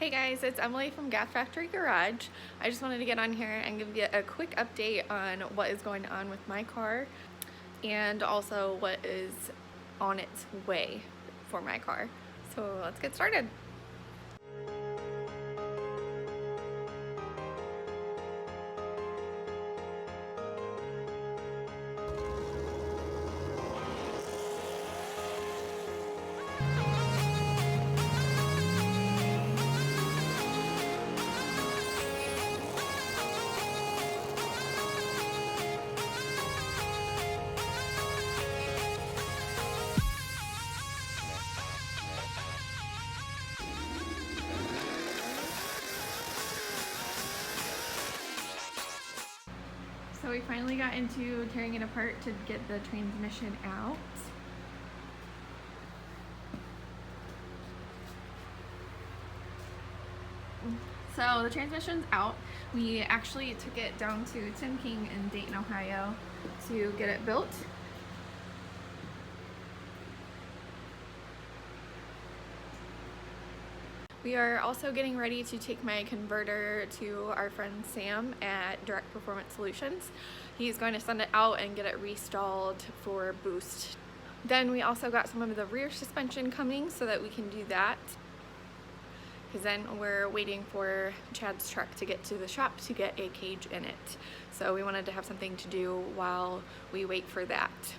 Hey guys, it's Emily from Gas Factory Garage. I just wanted to get on here and give you a quick update on what is going on with my car and also what is on its way for my car. So let's get started. So we finally got into tearing it apart to get the transmission out. So the transmission's out. We actually took it down to Tim King in Dayton, Ohio to get it built. We are also getting ready to take my converter to our friend Sam at Direct Performance Solutions. He's going to send it out and get it restalled for boost. Then we also got some of the rear suspension coming so that we can do that. Because then we're waiting for Chad's truck to get to the shop to get a cage in it. So we wanted to have something to do while we wait for that.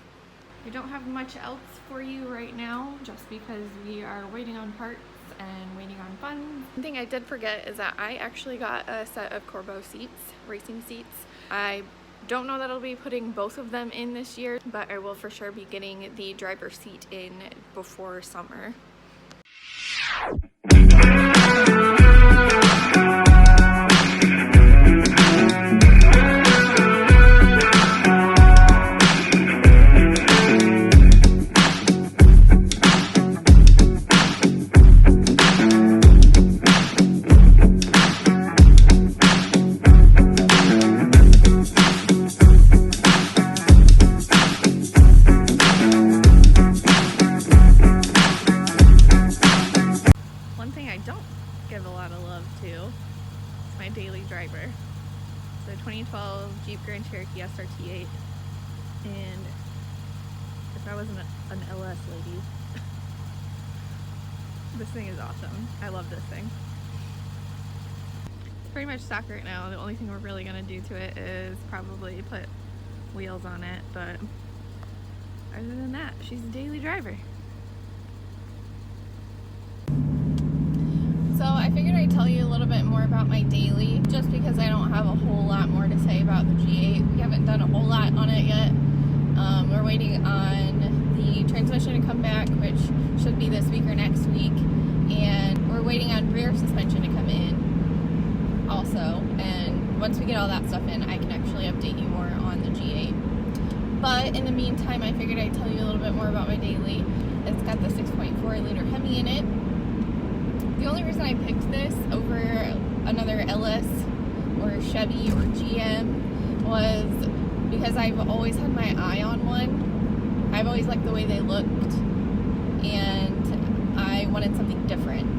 We don't have much else for you right now just because we are waiting on parts and waiting on funds. One thing I did forget is that I actually got a set of Corbeau seats, racing seats. I don't know that I'll be putting both of them in this year, but I will for sure be getting the driver's seat in before summer. My daily driver. The 2012 Jeep Grand Cherokee SRT8, and if I wasn't an LS lady, this thing is awesome. I love this thing. It's pretty much stock right now. The only thing we're really gonna do to it is probably put wheels on it, but other than that, she's a daily driver. So I figured I'd tell you a little bit more about my daily, just because I don't have a whole lot more to say about the G8. We haven't done a whole lot on it yet. We're waiting on the transmission to come back, which should be this week or next week. And we're waiting on rear suspension to come in also. And once we get all that stuff in, I can actually update you more on the G8. But in the meantime, I figured I'd tell you a little bit more about my daily. It's got the 6.4 liter Hemi in it. The only reason I picked this over another LS or Chevy or GM was because I've always had my eye on one. I've always liked the way they looked, and I wanted something different.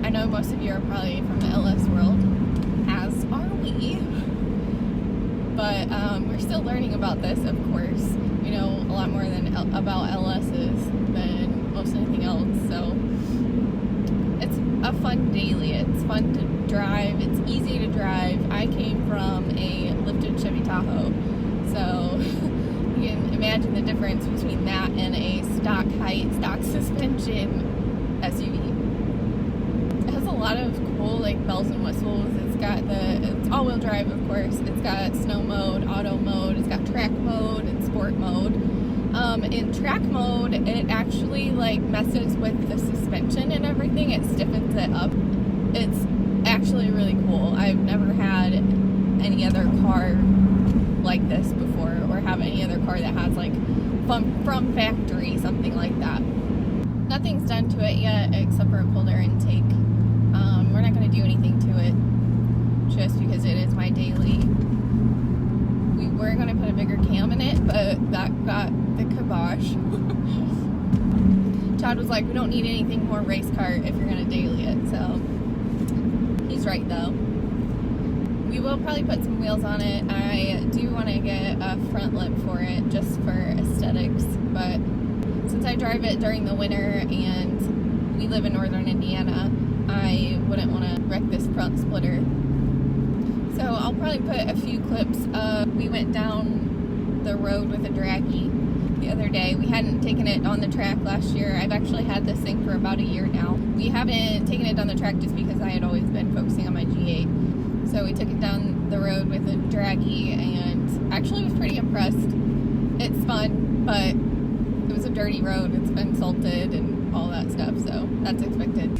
I know most of you are probably from the LS world, as are we, but we're still learning about this, of course. We know a lot more about LSs than most anything else, so it's a fun daily. It's fun to drive. It's easy to drive. I came from a lifted Chevy Tahoe, so you can imagine the difference between that and a stock height, stock suspension SUV. It has a lot of cool like bells and whistles. It's all-wheel drive, of course. It's got snow mode, auto mode. It's got track mode and sport mode. In track mode, it actually like messes with the suspension and everything. It stiffens it up. It's actually really cool. I've never had any other car like this before, or have any other car that has like from factory something like that. Nothing's done to it yet except for a cold air intake. We're not going to do anything to it just because it is my daily. We were going to put a bigger cam in it, but that got the kibosh. Chad was like, we don't need anything more race car if you're going to daily it, so right though. We will probably put some wheels on it. I do want to get a front lip for it just for aesthetics, but since I drive it during the winter and we live in northern Indiana, I wouldn't want to wreck this front splitter. So I'll probably put a few clips of, we went down the road with a Dragy the other day. We hadn't taken it on the track last year. I've actually had this thing for about a year now. We haven't taken it on the track just because I had always been focusing on my G8. So we took it down the road with a Dragy and actually was pretty impressed. It's fun, but it was a dirty road. It's been salted and all that stuff, so that's expected.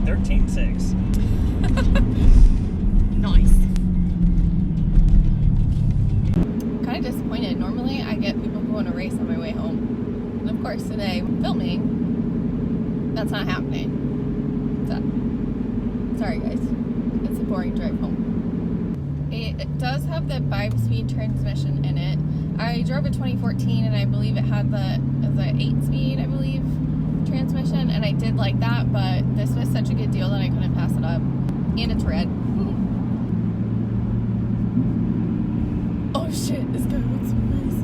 13.6. Nice. Kind of disappointed. Normally I get people who want to race on my way home. And of course today, filming, that's not happening. So, sorry guys. It's a boring drive home. It does have the 5-speed transmission in it. I drove a 2014 and I believe it had the 8-speed, I believe, transmission, and I did like that, but this was such a good deal that I couldn't pass it up. And it's red. Oh shit, this guy wants to race.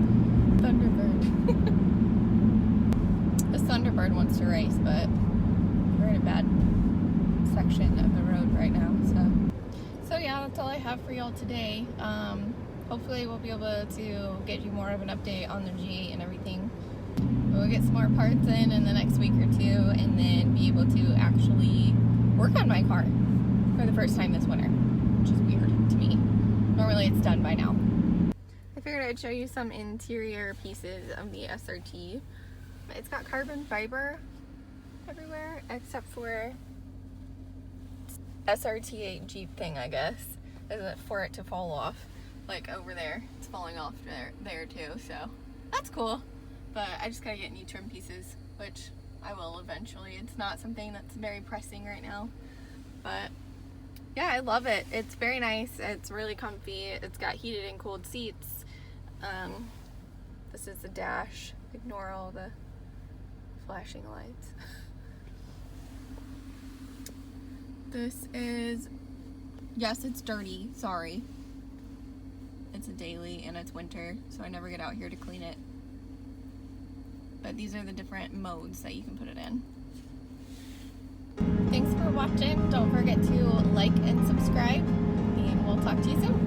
Thunderbird. This Thunderbird wants to race, but we're in a bad section of the road right now, so yeah, that's all I have for y'all today. Hopefully we'll be able to get you more of an update on the G8 and everything. We'll get some more parts in the next week or two, and then be able to actually work on my car for the first time this winter, which is weird to me. Normally it's done by now. I figured I'd show you some interior pieces of the SRT. It's got carbon fiber everywhere except for SRT8 Jeep thing, I guess, is for it to fall off. Like over there, it's falling off there too, so that's cool. But I just gotta get new trim pieces, which I will eventually. It's not something that's very pressing right now, but yeah, I love it. It's very nice. It's really comfy. It's got heated and cooled seats. This is the dash. Ignore all the flashing lights. This is, yes, it's dirty, sorry. It's a daily and it's winter, so I never get out here to clean it. But these are the different modes that you can put it in. Thanks for watching. Don't forget to like and subscribe, and we'll talk to you soon.